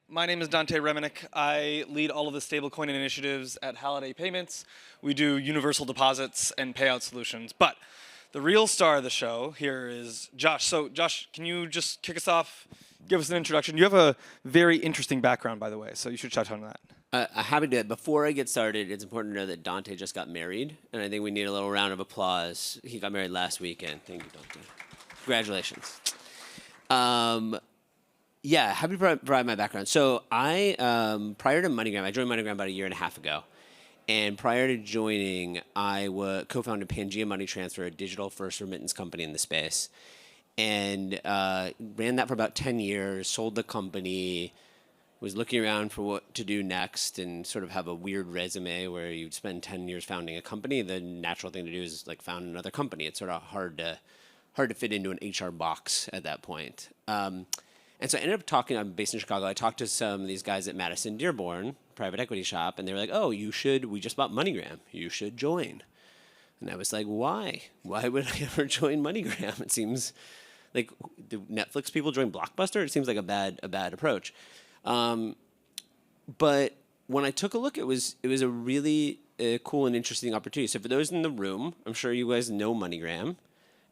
My name is Dante Reminick. I lead all of the stablecoin initiatives at Halliday Payments. We do universal deposits and payout solutions. But the real star of the show here is Josh. So, Josh, can you just kick us off, give us an introduction? You have a very interesting background, by the way, so you should touch on that. Happy to. Before I get started, it's important to know that Dante just got married, and I think we need a little round of applause. He got married last weekend. Thank you, Dante. Congratulations. Yeah, happy to provide my background. So I, prior to MoneyGram, I joined MoneyGram about a year and a half ago. And prior to joining, I co-founded Pangea Money Transfer, a digital-first remittance company in the space. And ran that for about 10 years, sold the company, was looking around for what to do next, and sort of have a weird resume where you'd spend 10 years founding a company. The natural thing to do is like found another company. It's sort of hard to fit into an HR box at that point. And so I ended up talking, I'm based in Chicago, I talked to some of these guys at Madison Dearborn, private equity shop, and they were like, oh, we just bought MoneyGram. You should join. And I was like, why? Why would I ever join MoneyGram? It seems like, do Netflix people join Blockbuster? It seems like a bad approach. But when I took a look, it was a really cool and interesting opportunity. So for those in the room, I'm sure you guys know MoneyGram.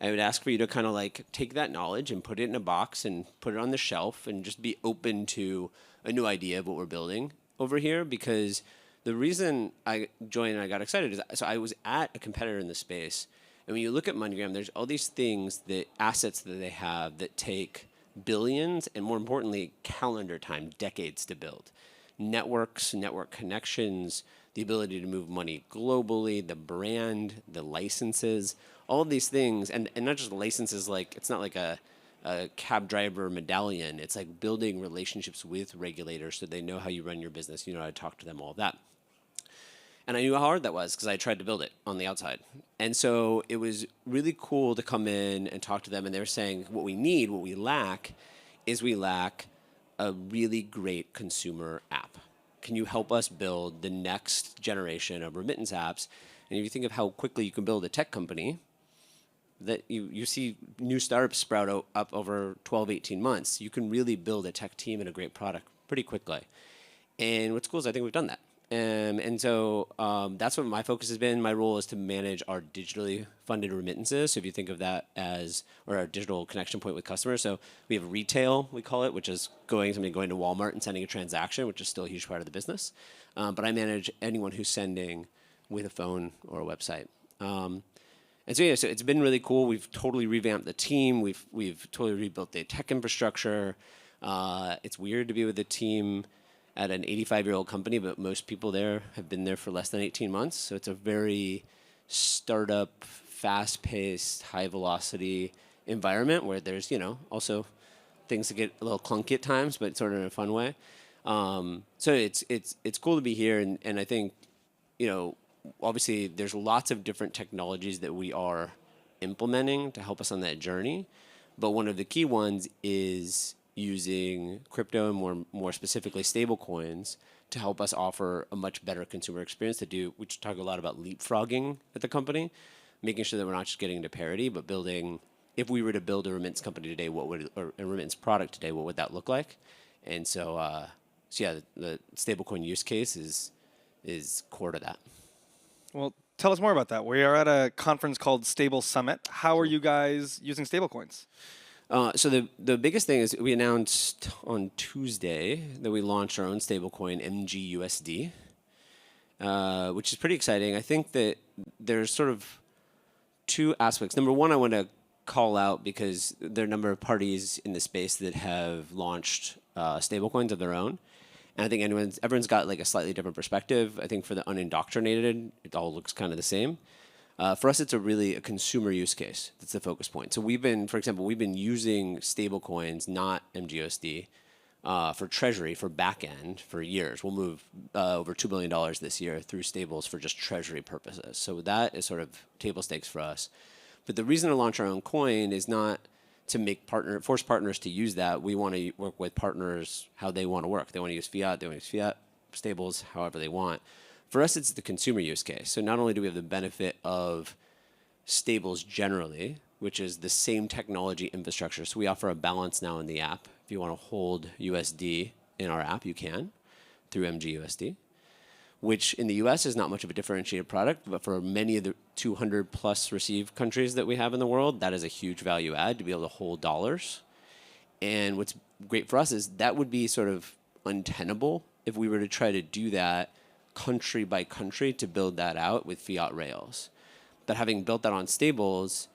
I would ask for you to kind of like take that knowledge and put it in a box and put it on the shelf and just be open to a new idea of what we're building over here. Because the reason I joined and I got excited is so I was at a competitor in the space. And when you look at MoneyGram, there's all these things, assets that they have that take billions and, more importantly, calendar time, decades to build. Networks, network connections, the ability to move money globally, the brand, the licenses, all of these things, and not just licenses, like it's not like a cab driver medallion. It's like building relationships with regulators so they know how you run your business, you know how to talk to them, all of that. And I knew how hard that was because I tried to build it on the outside. And so it was really cool to come in and talk to them. And they were saying, what we lack a really great consumer app. Can you help us build the next generation of remittance apps? And if you think of how quickly you can build a tech company, that you see new startups sprout up over 12, 18 months. You can really build a tech team and a great product pretty quickly. And what's cool is I think we've done that. And so that's what my focus has been. My role is to manage our digitally funded remittances. So if you think of that as, or our digital connection point with customers. So we have retail, we call it, which is somebody going to Walmart and sending a transaction, which is still a huge part of the business. But I manage anyone who's sending with a phone or a website. And so yeah, so it's been really cool. We've totally revamped the team. We've totally rebuilt the tech infrastructure. It's weird to be with a team at an 85-year-old company, but most people there have been there for less than 18 months. So it's a very startup, fast-paced, high-velocity environment where there's, also things that get a little clunky at times, but sort of in a fun way. So it's cool to be here, and I think, obviously there's lots of different technologies that we are implementing to help us on that journey. But one of the key ones is using crypto and more specifically stablecoins to help us offer a much better consumer experience we talk a lot about leapfrogging at the company, making sure that we're not just getting into parity, but building, if we were to build a remittance company today, or a remittance product today, what would that look like? And so yeah, the stablecoin use case is core to that. Well, tell us more about that. We are at a conference called Stable Summit. How are you guys using stablecoins? So the biggest thing is we announced on Tuesday that we launched our own stablecoin, MGUSD, which is pretty exciting. I think that there's sort of two aspects. Number one, I want to call out because there are a number of parties in the space that have launched stablecoins of their own. And I think everyone's got like a slightly different perspective. I think for the unindoctrinated, it all looks kind of the same. For us, it's a consumer use case. That's the focus point. So for example, we've been using stablecoins, not MGUSD, for treasury, for backend for years. We'll move over $2 billion this year through stables for just treasury purposes. So that is sort of table stakes for us. But the reason to launch our own coin is not to force partners to use that. We want to work with partners how they want to work. They want to use fiat, stables, however they want. For us, it's the consumer use case. So not only do we have the benefit of stables generally, which is the same technology infrastructure. So we offer a balance now in the app. If you want to hold USD in our app, you can through MGUSD, which in the US is not much of a differentiated product, but for many of the 200 plus receive countries that we have in the world, that is a huge value add to be able to hold dollars. And what's great for us is that would be sort of untenable if we were to try to do that country by country to build that out with fiat rails. But having built that on stables,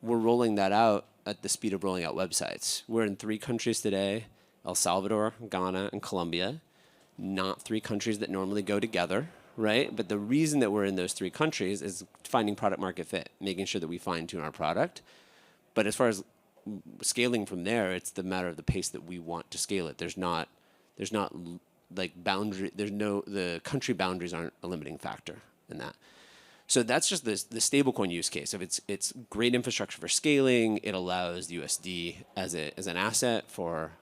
we're rolling that out at the speed of rolling out websites. We're in 3 countries today, El Salvador, Ghana, and Colombia. Not 3 countries that normally go together, right? But the reason that we're in those 3 countries is finding product market fit, making sure that we fine tune our product. But as far as scaling from there, it's the matter of the pace that we want to scale it. There's not like boundary. The country boundaries aren't a limiting factor in that. So that's just the stablecoin use case. If it's great infrastructure for scaling, it allows USD as an asset for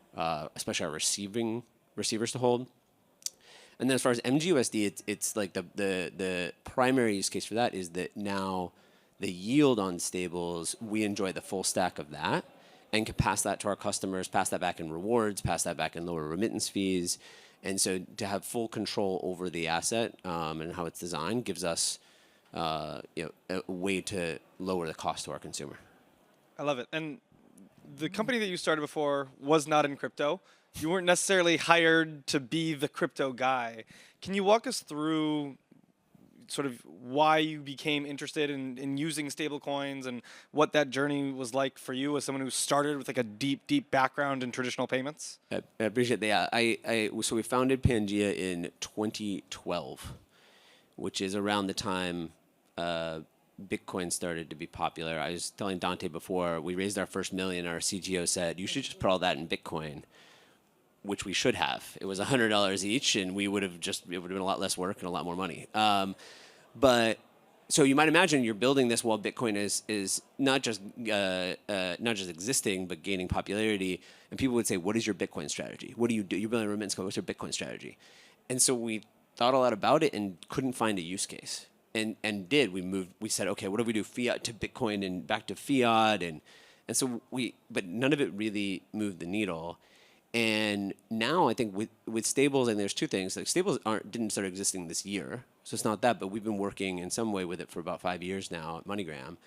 especially our receivers to hold. And then as far as MGUSD, it's like the primary use case for that is that now the yield on stables, we enjoy the full stack of that and can pass that to our customers, pass that back in rewards, pass that back in lower remittance fees. And so to have full control over the asset and how it's designed gives us a way to lower the cost to our consumer. I love it. And the company that you started before was not in crypto. You weren't necessarily hired to be the crypto guy. Can you walk us through sort of why you became interested in using stablecoins and what that journey was like for you as someone who started with like a deep background in traditional payments? I appreciate that. Yeah, so we founded Pangea in 2012, which is around the time Bitcoin started to be popular. I was telling Dante before, we raised our first $1 million. Our CTO said, you should just put all that in Bitcoin, which we should have. It was $100 each, and it would have been a lot less work and a lot more money. But so you might imagine you're building this while Bitcoin is not just existing but gaining popularity. And people would say, "What is your Bitcoin strategy? What do you do? You're building a remittance code. What's your Bitcoin strategy?" And so we thought a lot about it and couldn't find a use case. And we said, okay, what do we do? Fiat to Bitcoin and back to fiat, and so but none of it really moved the needle. And now I think with stables, and there's 2 things. Like stables didn't start existing this year, so it's not that. But we've been working in some way with it for about 5 years now at MoneyGram.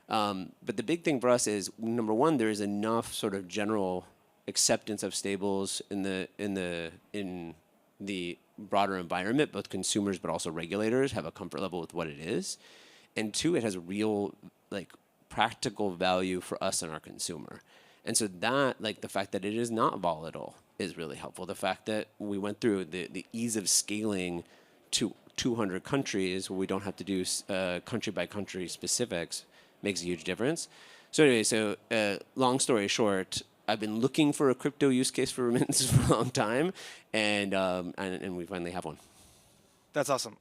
But the big thing for us is, number one, there is enough sort of general acceptance of stables in the broader environment. Both consumers but also regulators have a comfort level with what it is, and 2, it has a real practical value for us and our consumer. And so that, the fact that it is not volatile is really helpful. The fact that we went through the ease of scaling to 200 countries where we don't have to do country by country specifics makes a huge difference. So anyway, long story short, I've been looking for a crypto use case for remittances for a long time, and we finally have one. That's awesome.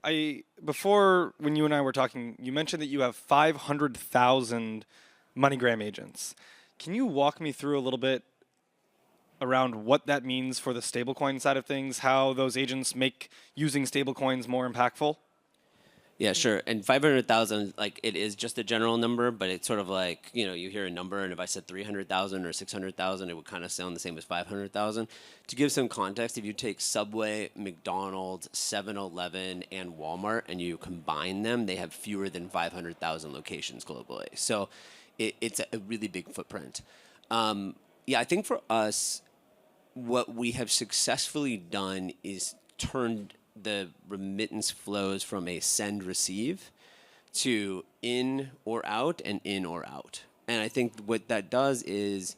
Before, when you and I were talking, you mentioned that you have 500,000 MoneyGram agents. Can you walk me through a little bit around what that means for the stablecoin side of things, how those agents make using stablecoins more impactful? Yeah, sure. And 500,000, it is just a general number, but it's sort of you hear a number, and if I said 300,000 or 600,000, it would kind of sound the same as 500,000. To give some context, if you take Subway, McDonald's, 7-Eleven, and Walmart, and you combine them, they have fewer than 500,000 locations globally. So it's a really big footprint. I think for us, what we have successfully done is turned the remittance flows from a send receive to in or out and in or out. And I think what that does is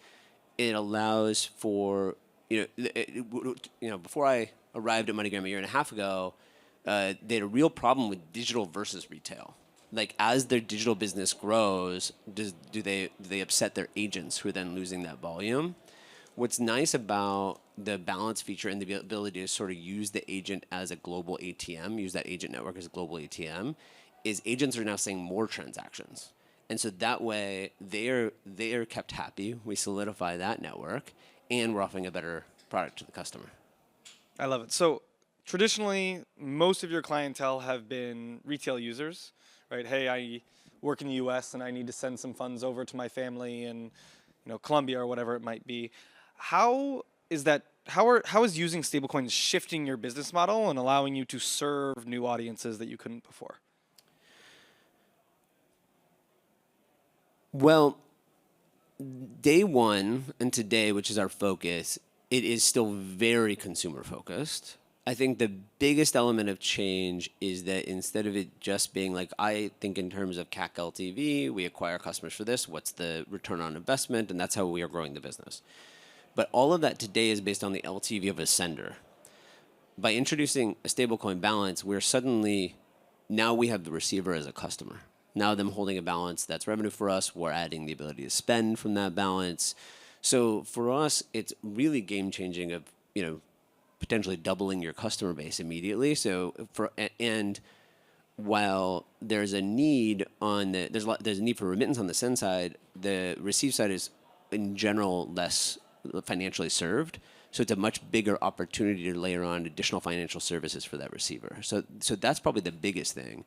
it allows for, before I arrived at MoneyGram a year and a half ago, they had a real problem with digital versus retail. As their digital business grows, do they upset their agents who are then losing that volume? What's nice about the balance feature and the ability to sort of use the agent as a global ATM, use that agent network as a global ATM, is agents are now seeing more transactions. And so that way they are kept happy. We solidify that network, and we're offering a better product to the customer. I love it. So traditionally, most of your clientele have been retail users, right? Hey, I work in the US and I need to send some funds over to my family in Colombia or whatever it might be. How is that how is using stablecoins shifting your business model and allowing you to serve new audiences that you couldn't before? Well, day one and today, which is our focus, it is still very consumer focused. I think the biggest element of change is that instead of it just being like, I think in terms of CAC LTV, we acquire customers for this, what's the return on investment, and that's how we are growing the business. But all of that today is based on the LTV of a sender. By introducing a stablecoin balance, we're suddenly, now we have the receiver as a customer. Now them holding a balance that's revenue for us, we're adding the ability to spend from that balance. So for us, it's really game changing of, potentially doubling your customer base immediately. And while there's a need there's a need for remittance on the send side, the receive side is in general less financially served. So it's a much bigger opportunity to layer on additional financial services for that receiver. So that's probably the biggest thing.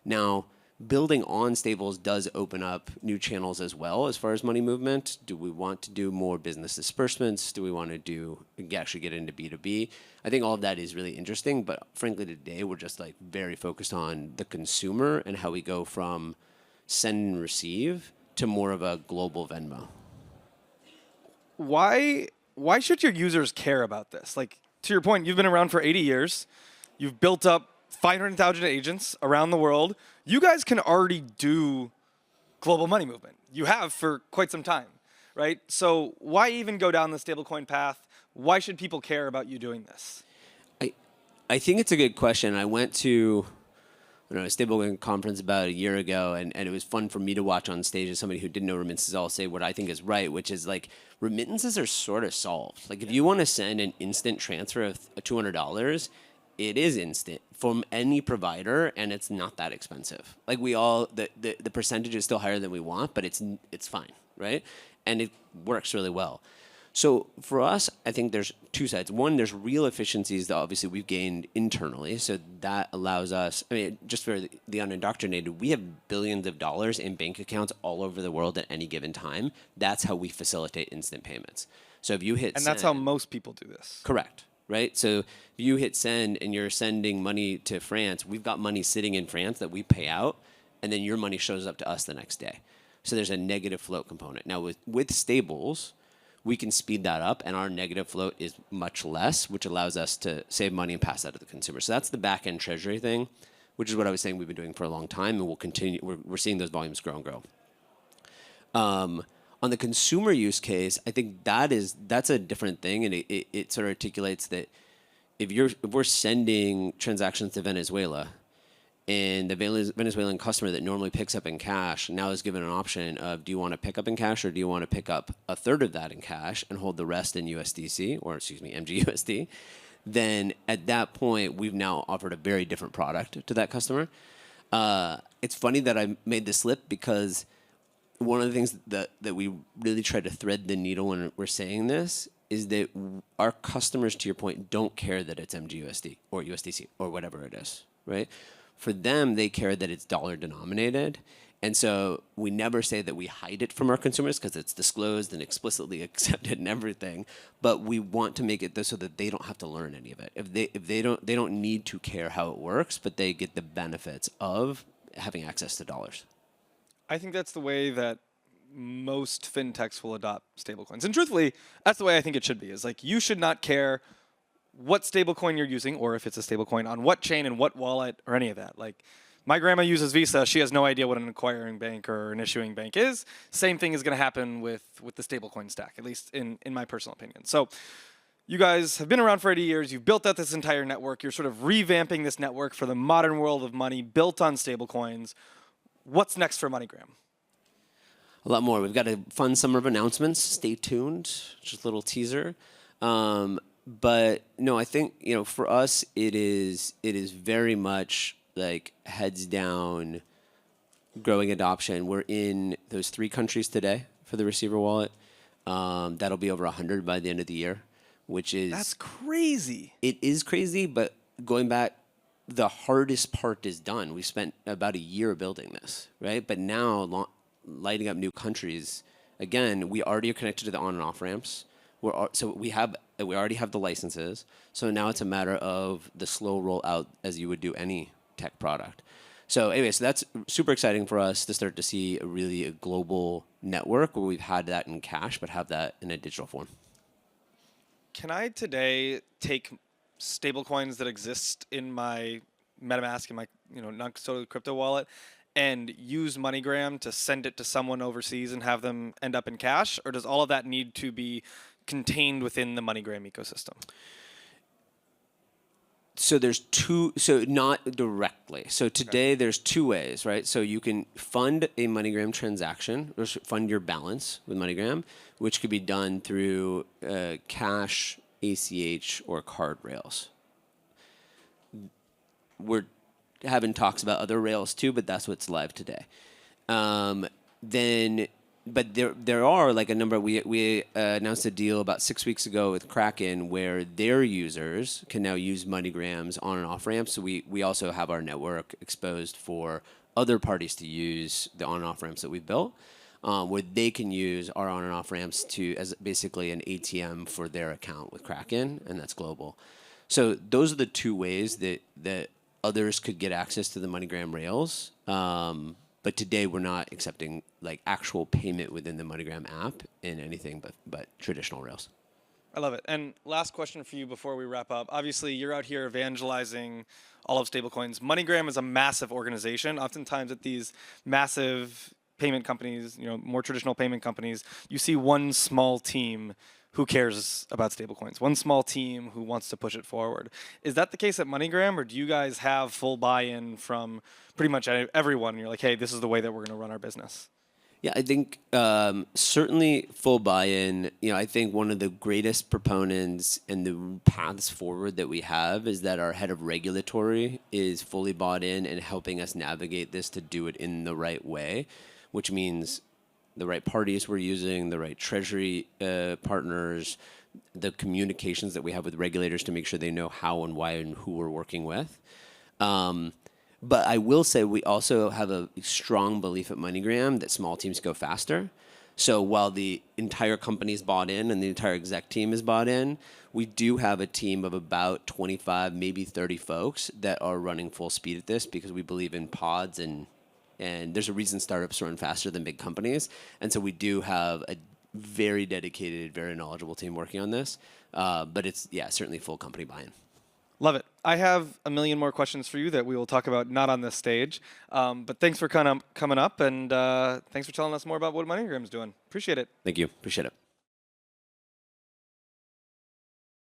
Now, building on stables does open up new channels as well as far as money movement. Do we want to do more business disbursements? Do we want to actually get into B2B? I think all of that is really interesting, but frankly today we're just like very focused on the consumer and how we go from send and receive to more of a global Venmo. Why should your users care about this? Like, to your point, you've been around for 80 years. You've built up 500,000 agents around the world. You guys can already do global money movement. You have for quite some time, right? So why even go down the stablecoin path? Why should people care about you doing this? I think it's a good question. I went to a stablecoin conference about a year ago, and it was fun for me to watch on stage as somebody who didn't know remittances. I'll say what I think is right, which is like remittances are sort of solved. Like if you want to send an instant transfer of $200, it is instant from any provider, and it's not that expensive. Like the percentage is still higher than we want, but it's fine, right? And it works really well. So for us, I think there's two sides. One, there's real efficiencies that obviously we've gained internally. So that allows us, just for the unindoctrinated, we have billions of dollars in bank accounts all over the world at any given time. That's how we facilitate instant payments. So if you hit And that's how most people do this. Correct. Right? So if you hit send and you're sending money to France, we've got money sitting in France that we pay out, and then your money shows up to us the next day. So there's a negative float component. Now with stables, we can speed that up, and our negative float is much less, which allows us to save money and pass that to the consumer. So that's the back-end treasury thing, which is what I was saying we've been doing for a long time, and we'll continue. We're seeing those volumes grow and grow. On the consumer use case, I think that's a different thing, and it sort of articulates that if we're sending transactions to Venezuela, and the Venezuelan customer that normally picks up in cash now is given an option of, do you want to pick up in cash, or do you want to pick up a third of that in cash and hold the rest in USDC, or MGUSD? Then at that point, we've now offered a very different product to that customer. It's funny that I made the slip, because one of the things that we really try to thread the needle when we're saying this is that our customers, to your point, don't care that it's MGUSD or USDC or whatever it is, right? For them, they care that it's dollar denominated. And so we never say that we hide it from our consumers, because it's disclosed and explicitly accepted and everything. But we want to make it so that they don't have to learn any of it. If they don't need to care how it works, but they get the benefits of having access to dollars. I think that's the way that most fintechs will adopt stablecoins. And truthfully, that's the way I think it should be. Is like, you should not care what stablecoin you're using, or if it's a stablecoin, on what chain and what wallet or any of that. Like, my grandma uses Visa. She has no idea what an acquiring bank or an issuing bank is. Same thing is going to happen with the stablecoin stack, at least in my personal opinion. So you guys have been around for 80 years. You've built out this entire network. You're sort of revamping this network for the modern world of money built on stablecoins. What's next for MoneyGram? A lot more. We've got a fun summer of announcements. Stay tuned. Just a little teaser. But no, I think, for us, it is very much like heads down, growing adoption. We're in those 3 countries today for the receiver wallet. That'll be over 100 by the end of the year, which is... That's crazy. It is crazy, but going back, the hardest part is done. We spent about a year building this, right? But now lighting up new countries, again, we already are connected to the on and off ramps. So we already have the licenses. So now it's a matter of the slow rollout as you would do any tech product. So anyway, so that's super exciting for us to start to see a global network where we've had that in cash, but have that in a digital form. Can I today take stablecoins that exist in my MetaMask in my non-custodial crypto wallet and use MoneyGram to send it to someone overseas and have them end up in cash, or does all of that need to be contained within the MoneyGram ecosystem? So not directly. So today there's two ways, right? So you can fund a MoneyGram transaction, or fund your balance with MoneyGram, which could be done through cash, ACH, or card rails. We're having talks about other rails too, but that's what's live today. But there are like a number. We announced a deal about 6 weeks ago with Kraken where their users can now use MoneyGram's on and off ramps. So we also have our network exposed for other parties to use the on and off ramps that we've built, where they can use our on and off ramps as basically an ATM for their account with Kraken, and that's global. So those are the two ways that others could get access to the MoneyGram rails. But today we're not accepting like actual payment within the MoneyGram app in anything but traditional rails. I love it. And last question for you before we wrap up. Obviously, you're out here evangelizing all of stablecoins. MoneyGram is a massive organization. Oftentimes at these massive payment companies, more traditional payment companies, you see one small team who cares about stablecoins, one small team who wants to push it forward. Is that the case at MoneyGram, or do you guys have full buy-in from pretty much everyone? You're like, hey, this is the way that we're going to run our business. Yeah, I think certainly full buy-in. I think one of the greatest proponents and the paths forward that we have is that our head of regulatory is fully bought in and helping us navigate this to do it in the right way, which means the right parties we're using, the right treasury partners, the communications that we have with regulators to make sure they know how and why and who we're working with. But I will say we also have a strong belief at MoneyGram that small teams go faster. So while the entire company's bought in and the entire exec team is bought in, we do have a team of about 25, maybe 30 folks that are running full speed at this because we believe in pods and there's a reason startups run faster than big companies. And so we do have a very dedicated, very knowledgeable team working on this. But it's, certainly full company buy-in. Love it. I have a million more questions for you that we will talk about not on this stage. But thanks for coming up, and thanks for telling us more about what MoneyGram's doing. Appreciate it. Thank you. Appreciate it.